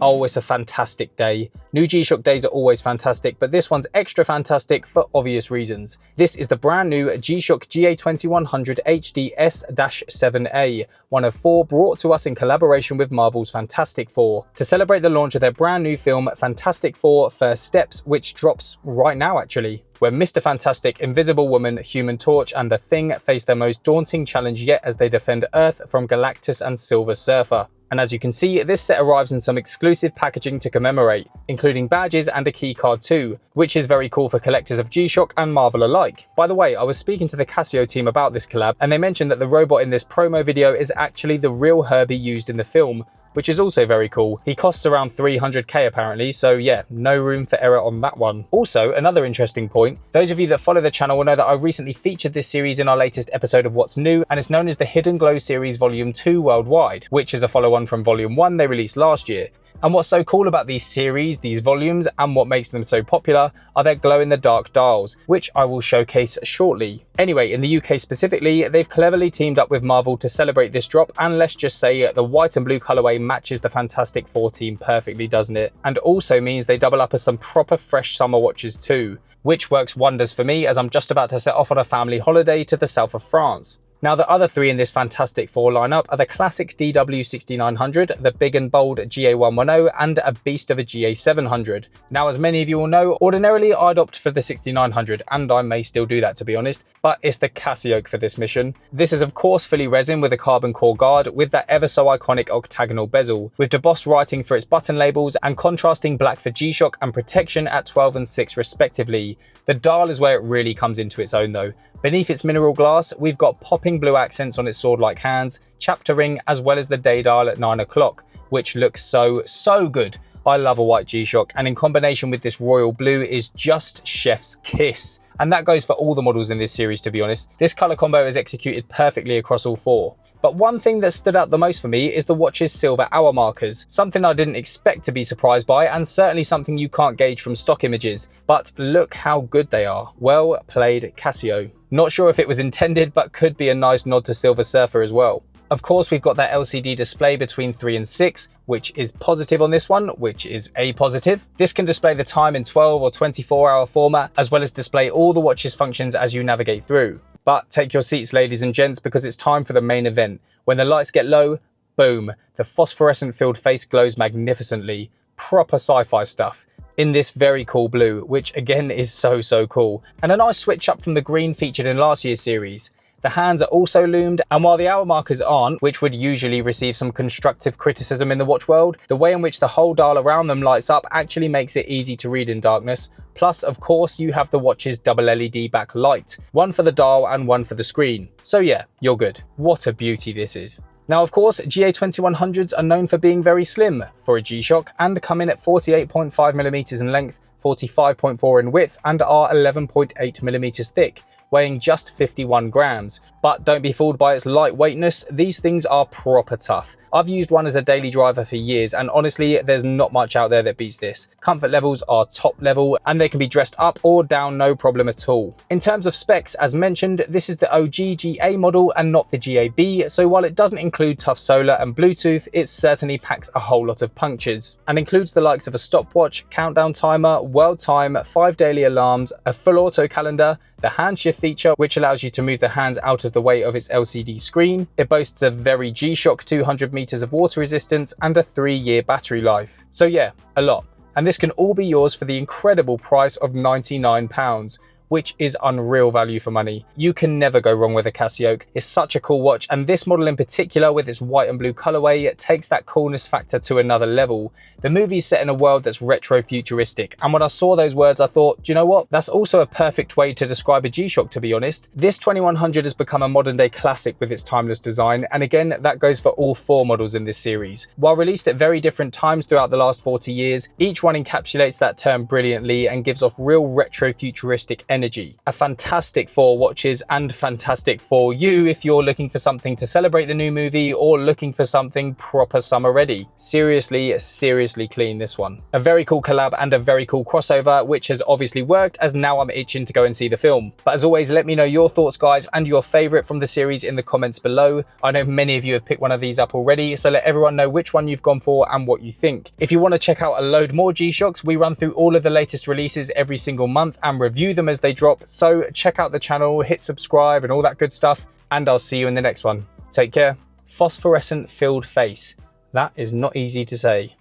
Oh, it's a fantastic day. New G-Shock days are always fantastic, but this one's extra fantastic for obvious reasons. This is the brand new G-Shock GA-2100 HD-S-7A, one of 4 brought to us in collaboration with Marvel's Fantastic Four, to celebrate the launch of their brand new film Fantastic Four First Steps, which drops right now actually, where Mr. Fantastic, Invisible Woman, Human Torch and The Thing face their most daunting challenge yet as they defend Earth from Galactus and Silver Surfer. And as you can see, this set arrives in some exclusive packaging to commemorate, including badges and a key card too, which is very cool for collectors of G-Shock and Marvel alike. By the way, I was speaking to the Casio team about this collab, and they mentioned that the robot in this promo video is actually the real Herbie used in the film, which is also very cool. He costs around 300k apparently, so yeah, no room for error on that one. Also, another interesting point, those of you that follow the channel will know that I recently featured this series in our latest episode of What's New, and it's known as the Hidden Glow series Volume 2 worldwide, which is a follow-on from Volume 1 they released last year. And what's so cool about these series, these volumes, and what makes them so popular are their glow-in-the-dark dials, which I will showcase shortly. Anyway, in the UK specifically, they've cleverly teamed up with Marvel to celebrate this drop, and let's just say the white and blue colourway matches the Fantastic Four team perfectly, doesn't it? And also means they double up as some proper fresh summer watches too, which works wonders for me as I'm just about to set off on a family holiday to the south of France. Now, the other 3 in this Fantastic Four lineup are the classic DW6900, the big and bold GA-110, and a beast of a GA-700. Now, as many of you will know, ordinarily I'd opt for the 6900, and I may still do that to be honest, but it's the CASIOAK for this mission. This is of course fully resin with a carbon core guard with that ever so iconic octagonal bezel, with debossed writing for its button labels and contrasting black for G-Shock and protection at 12 and 6 respectively. The dial is where it really comes into its own though. Beneath its mineral glass, we've got popping blue accents on its sword-like hands, chapter ring, as well as the day dial at 9 o'clock, which looks so good. I love a white G-Shock, and in combination with this royal blue is just chef's kiss. And that goes for all the models in this series, to be honest. This colour combo is executed perfectly across all 4. But one thing that stood out the most for me is the watch's silver hour markers, something I didn't expect to be surprised by, and certainly something you can't gauge from stock images. But look how good they are. Well played, Casio. Not sure if it was intended, but could be a nice nod to Silver Surfer as well. Of course, we've got that LCD display between 3 and 6, which is positive on this one, which is a positive. This can display the time in 12 or 24-hour format, as well as display all the watch's functions as you navigate through. But take your seats, ladies and gents, because it's time for the main event. When the lights get low, boom, the phosphorescent-filled face glows magnificently. Proper sci-fi stuff. In this very cool blue, which again is so cool. And a nice switch up from the green featured in last year's series. The hands are also loomed, and while the hour markers aren't, which would usually receive some constructive criticism in the watch world, the way in which the whole dial around them lights up actually makes it easy to read in darkness. Plus, of course, you have the watch's double LED backlight, one for the dial and one for the screen. So yeah, you're good. What a beauty this is. Now, of course, GA-2100s are known for being very slim for a G-Shock and come in at 48.5mm in length, 45.4 in width, and are 11.8mm thick, weighing just 51 grams. But don't be fooled by its lightweightness, these things are proper tough. I've used one as a daily driver for years, and honestly, there's not much out there that beats this. Comfort levels are top level, and they can be dressed up or down no problem at all. In terms of specs, as mentioned, this is the OG GA model and not the GAB, so while it doesn't include tough solar and Bluetooth, it certainly packs a whole lot of punctures, and includes the likes of a stopwatch, countdown timer, world time, 5 daily alarms, a full auto calendar, the hand shift feature, which allows you to move the hands out of the way of its LCD screen. It boasts a very G-Shock 200 meters of water resistance and a 3-year battery life. So yeah, a lot. And this can all be yours for the incredible price of £99. Which is unreal value for money. You can never go wrong with a CASIOAK. It's such a cool watch, and this model in particular with its white and blue colorway takes that coolness factor to another level. The movie's set in a world that's retro-futuristic, and when I saw those words I thought, do you know what? That's also a perfect way to describe a G-Shock, to be honest. This 2100 has become a modern day classic with its timeless design, and again that goes for all 4 models in this series. While released at very different times throughout the last 40 years, each one encapsulates that term brilliantly and gives off real retro-futuristic energy energy. A Fantastic Four watches and Fantastic Four you if you're looking for something to celebrate the new movie or looking for something proper summer ready. Seriously clean, this one. A very cool collab and a very cool crossover, which has obviously worked, as now I'm itching to go and see the film. But as always, let me know your thoughts, guys, and your favorite from the series in the comments below. I know many of you have picked one of these up already, so let everyone know which one you've gone for and what you think. If you want to check out a load more G-Shocks, we run through all of the latest releases every single month and review them as they drop, so check out the channel, hit subscribe and all that good stuff, and I'll see you in the next one. Take care. Phosphorescent filled face. That is not easy to say.